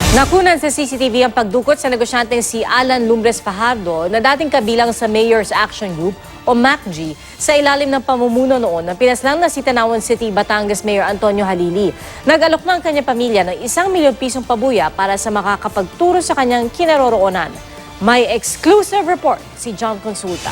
Nakunan sa CCTV ang pagdukot sa negosyanteng si Alan Lumbres Fajardo na dating kabilang sa Mayor's Action Group o MACG sa ilalim ng pamumuno noon ng pinaslang na si Tanawan City, Batangas Mayor Antonio Halili. Nag-alok ng kanyang pamilya ng 1 milyong pisong pabuya para sa makakapagturo sa kanyang kinaroroonan. May exclusive report si John Consulta.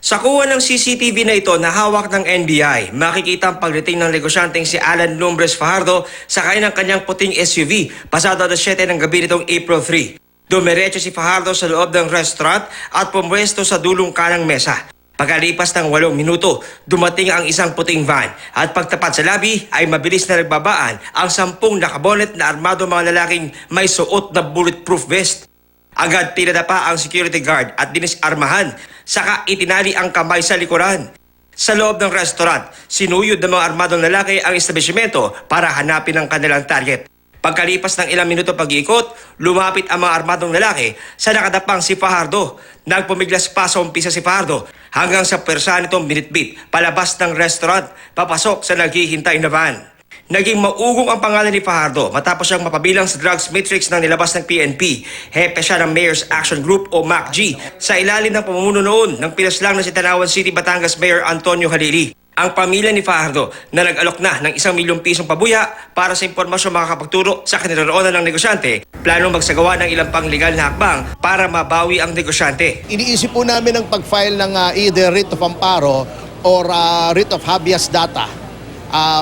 Sa kuha ng CCTV na ito na hawak ng NBI, makikita ang pagdating ng negosyanteng si Alan Lumbres Fajardo sakay ng kanyang puting SUV pasado alas 7 ng gabi nitong April 3. Dumiretso si Fajardo sa loob ng restaurant at pumwesto sa dulong kanang mesa. Pagkalipas ng 8 minuto, dumating ang isang puting van at pagtapat sa labi ay mabilis na nagbabaan ang 10 nakabonet na armado mga lalaking may suot na bulletproof vest. Agad pinadapa ang security guard at dinisarmahan, saka itinali ang kamay sa likuran. Sa loob ng restaurant, sinuyod ng mga armadong lalaki ang establishmento para hanapin ang kanilang target. Pagkalipas ng ilang minuto pag-iikot, lumapit ang mga armadong lalaki sa nakadapang si Fajardo. Nagpumiglas pa sa umpisa si Fajardo hanggang sa pwersa nitong binitbit palabas ng restaurant, papasok sa naghihintay na van. Naging maugong ang pangalan ni Fajardo matapos siyang mapabilang sa drugs matrix ng nilabas ng PNP. Hepe siya ng Mayor's Action Group o MACG sa ilalim ng pamumuno noon ng pinaslang na si Tanawan City, Batangas Mayor Antonio Halili. Ang pamilya ni Fajardo na nag-alok na ng 1 milyong pisong pabuya para sa impormasyon makakapagturo sa kinaroroonan ng negosyante, planong magsagawa ng ilang pang legal na hakbang para mabawi ang negosyante. Iniisip po namin ang pag-file ng either writ of amparo or writ of habeas data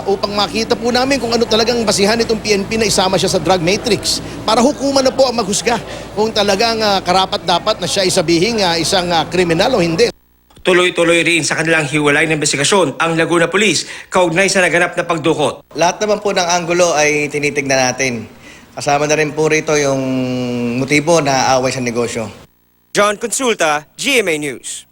upang makita po namin kung ano talagang basihan itong PNP na isama siya sa drug matrix para hukuman na po ang maghusga kung talagang karapat-dapat na siya isabihing isang kriminal o hindi. Tuloy-tuloy rin sa kanilang hiwalay na investigasyon ang Laguna Police kaugnay sa naganap na pagdukot. Lahat naman po ng anggulo ay tinitignan natin. Kasama na rin po rito yung motibo na away sa negosyo. John Consulta, GMA News.